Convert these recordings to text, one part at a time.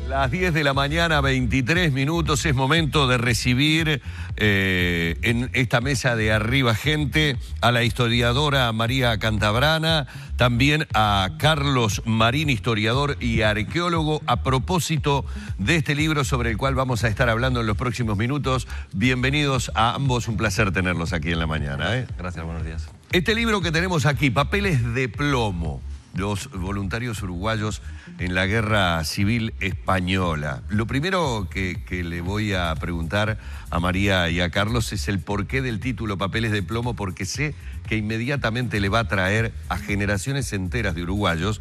Las 10 de la mañana, 23 minutos, es momento de recibir en esta mesa de Arriba Gente a la historiadora María Cantabrana, también a Carlos Marín, historiador y arqueólogo, a propósito de este libro sobre el cual vamos a estar hablando en los próximos minutos. Bienvenidos a ambos, un placer tenerlos aquí en la mañana. Gracias, buenos días. Este libro que tenemos aquí, Papeles de Plomo, los voluntarios uruguayos en la Guerra Civil Española. Lo primero que le voy a preguntar a María y a Carlos es el porqué del título Papeles de Plomo, porque sé que inmediatamente le va a traer a generaciones enteras de uruguayos,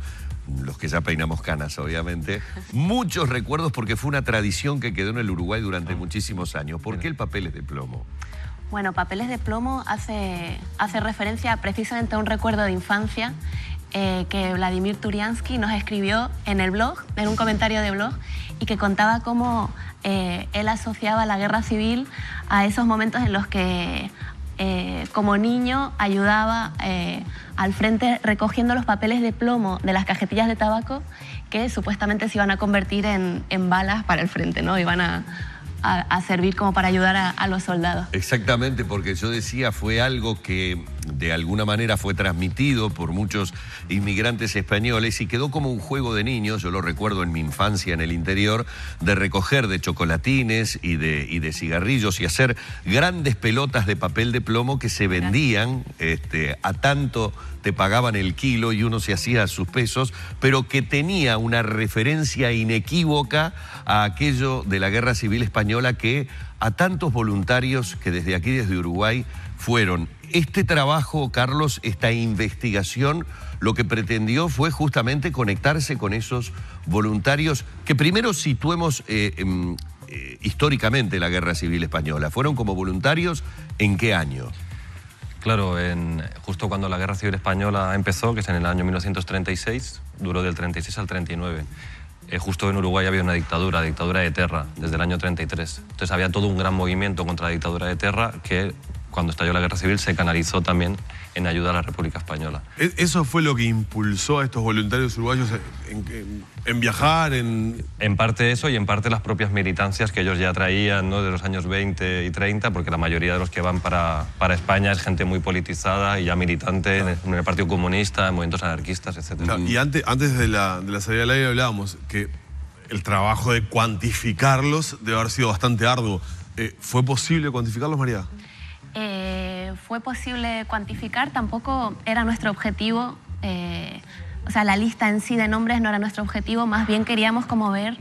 los que ya peinamos canas obviamente, muchos recuerdos, porque fue una tradición que quedó en el Uruguay durante muchísimos años. ¿Por qué el Papeles de Plomo? Bueno, Papeles de Plomo hace referencia precisamente a un recuerdo de infancia que Vladimir Turiansky nos escribió en el blog, en un comentario de blog, y que contaba cómo él asociaba la guerra civil a esos momentos en los que como niño ayudaba al frente recogiendo los papeles de plomo de las cajetillas de tabaco que supuestamente se iban a convertir en balas para el frente, ¿no? Iban a servir como para ayudar a los soldados. Exactamente, porque yo decía, fue algo que de alguna manera fue transmitido por muchos inmigrantes españoles y quedó como un juego de niños. Yo lo recuerdo en mi infancia en el interior, de recoger de chocolatines y de cigarrillos y hacer grandes pelotas de papel de plomo que se vendían a tanto te pagaban el kilo y uno se hacía sus pesos, pero que tenía una referencia inequívoca a aquello de la Guerra Civil Española que a tantos voluntarios que desde aquí, desde Uruguay, fueron. Este trabajo, Carlos, esta investigación, lo que pretendió fue justamente conectarse con esos voluntarios que primero situemos históricamente la Guerra Civil Española. ¿Fueron como voluntarios en qué año? Claro, justo cuando la Guerra Civil Española empezó, que es en el año 1936, duró del 36 al 39. Justo en Uruguay había una dictadura de Terra, desde el año 33. Entonces había todo un gran movimiento contra la dictadura de Terra que cuando estalló la Guerra Civil se canalizó también en ayuda a la República Española. ¿Eso fue lo que impulsó a estos voluntarios uruguayos en viajar? En parte eso y en parte las propias militancias que ellos ya traían, ¿no?, de los años 20 y 30, porque la mayoría de los que van para España es gente muy politizada y ya militante en el Partido Comunista, en movimientos anarquistas, etc. Claro, y antes de la salida al aire hablábamos que el trabajo de cuantificarlos debe haber sido bastante arduo. ¿Fue posible cuantificarlos, María? Fue posible cuantificar, tampoco era nuestro objetivo, o sea, la lista en sí de nombres no era nuestro objetivo, más bien queríamos como ver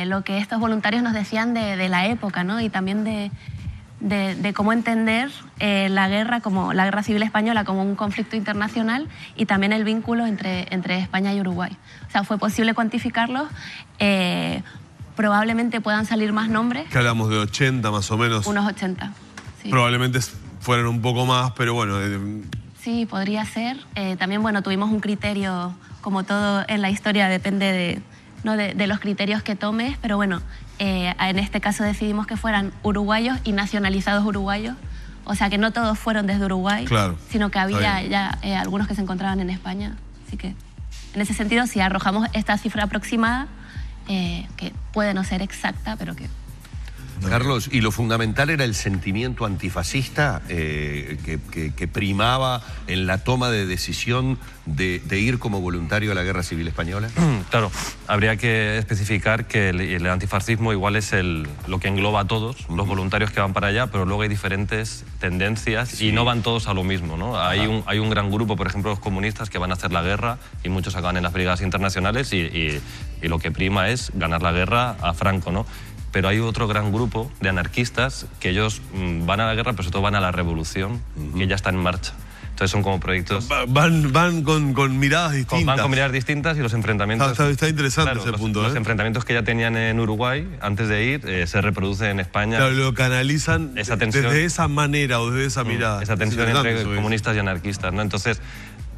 lo que estos voluntarios nos decían de la época, ¿no? Y también de cómo entender la Guerra Civil Española como un conflicto internacional y también el vínculo entre España y Uruguay. O sea, fue posible cuantificarlos. Probablemente puedan salir más nombres. ¿Qué hablamos de 80 más o menos? Unos 80. Sí. Probablemente fueran un poco más, pero bueno. Sí, podría ser. También, bueno, tuvimos un criterio, como todo en la historia, depende de los criterios que tomes, pero bueno, en este caso decidimos que fueran uruguayos y nacionalizados uruguayos, o sea que no todos fueron desde Uruguay, claro, sino que había ya algunos que se encontraban en España. Así que, en ese sentido, si arrojamos esta cifra aproximada, que puede no ser exacta, pero que... Carlos, y lo fundamental era el sentimiento antifascista que primaba en la toma de decisión de ir como voluntario a la Guerra Civil Española. Claro, habría que especificar que el antifascismo igual es lo que engloba a todos los voluntarios que van para allá, pero luego hay diferentes tendencias y no van todos a lo mismo, ¿no? Hay un gran grupo, por ejemplo, los comunistas que van a hacer la guerra y muchos acaban en las brigadas internacionales y lo que prima es ganar la guerra a Franco, ¿no? Pero hay otro gran grupo de anarquistas que ellos van a la guerra, pero sobre todo van a la revolución, que ya está en marcha. Entonces son como proyectos... Van con miradas distintas. Van con miradas distintas y los enfrentamientos... Está interesante, claro, ese punto. Los enfrentamientos que ya tenían en Uruguay, antes de ir, se reproducen en España. Claro, lo canalizan desde esa manera o desde esa mirada. Esa tensión entre comunistas y anarquistas, ¿no? Entonces...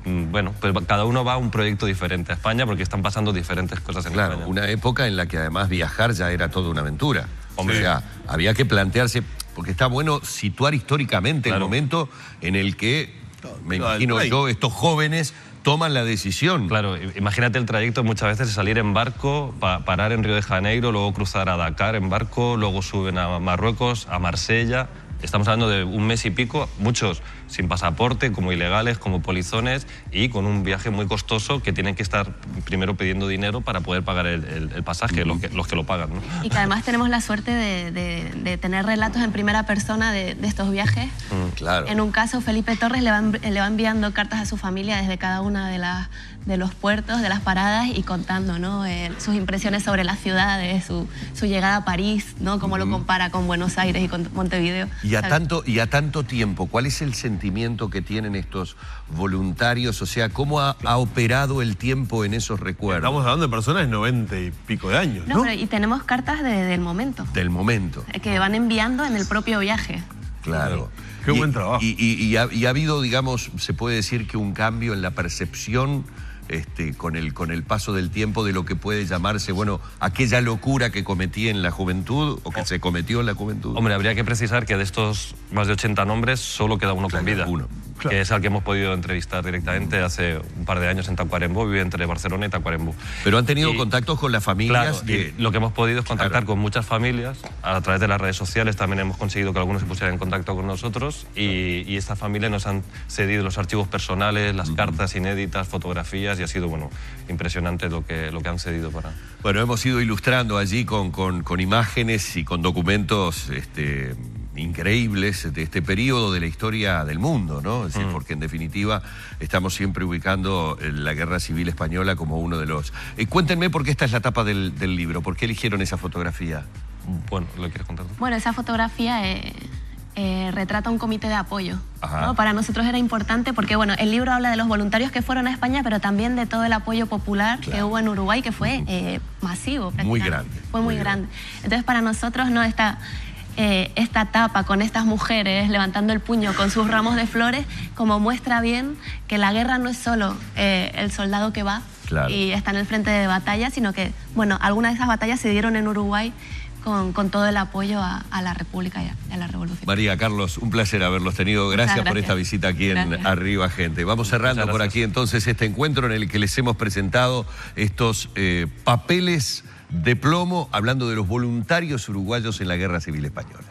Bueno, pues cada uno va a un proyecto diferente a España porque están pasando diferentes cosas en España. Claro, una época en la que además viajar ya era toda una aventura. Hombre, o sea, había que plantearse, porque está bueno situar históricamente el momento en el que, me imagino yo, estos jóvenes toman la decisión. Claro, imagínate el trayecto muchas veces de salir en barco, parar en Río de Janeiro, luego cruzar a Dakar en barco, luego suben a Marruecos, a Marsella. Estamos hablando de un mes y pico, muchos sin pasaporte, como ilegales, como polizones, y con un viaje muy costoso que tienen que estar primero pidiendo dinero para poder pagar el pasaje, los que lo pagan, ¿no? Y que además tenemos la suerte de tener relatos en primera persona de estos viajes. Claro. En un caso, Felipe Torres le va enviando cartas a su familia desde cada una de los puertos, de las paradas, y contando, ¿no? Sus impresiones sobre la ciudad, su llegada a París, ¿no? Cómo lo compara con Buenos Aires y con Montevideo. Y a tanto tiempo, ¿cuál es el sentimiento que tienen estos voluntarios? O sea, ¿cómo ha operado el tiempo en esos recuerdos? Estamos hablando de personas de 90 y pico de años, ¿no? Pero, y tenemos cartas del momento. Del momento. Que van enviando en el propio viaje. Claro. Qué buen trabajo. Y ha habido, digamos, se puede decir que un cambio en la percepción con el paso del tiempo de lo que puede llamarse, bueno, aquella locura que cometí en la juventud o que se cometió en la juventud. Hombre, habría que precisar que de estos más de 80 nombres solo queda uno con vida. Uno. Que es al que hemos podido entrevistar directamente hace un par de años en Tacuarembó, vive entre Barcelona y Tacuarembó. Pero han tenido contactos con las familias. Claro, lo que hemos podido es contactar con muchas familias, a través de las redes sociales también hemos conseguido que algunos se pusieran en contacto con nosotros, y estas familias nos han cedido los archivos personales, las cartas inéditas, fotografías, y ha sido, bueno, impresionante lo que han cedido para... Bueno, hemos ido ilustrando allí con imágenes y con documentos increíbles de este periodo de la historia del mundo, ¿no? Es decir, porque en definitiva estamos siempre ubicando la Guerra Civil Española como uno de los... Cuéntenme por qué esta es la tapa del libro, ¿por qué eligieron esa fotografía? Bueno, ¿lo quieres contar tú? Bueno, esa fotografía retrata un comité de apoyo, ¿no? Para nosotros era importante porque, bueno, el libro habla de los voluntarios que fueron a España, pero también de todo el apoyo popular que hubo en Uruguay, que fue masivo. Muy grande. Fue muy grande. Entonces, para nosotros, ¿no? Esta tapa con estas mujeres levantando el puño con sus ramos de flores, como muestra bien que la guerra no es solo el soldado que va y está en el frente de batalla, sino que, bueno, algunas de esas batallas se dieron en Uruguay con todo el apoyo a la República y a la Revolución. María, Carlos, un placer haberlos tenido. Gracias por esta visita aquí en Arriba Gente. Vamos cerrando por aquí entonces este encuentro en el que les hemos presentado estos papeles de plomo, hablando de los voluntarios uruguayos en la Guerra Civil Española.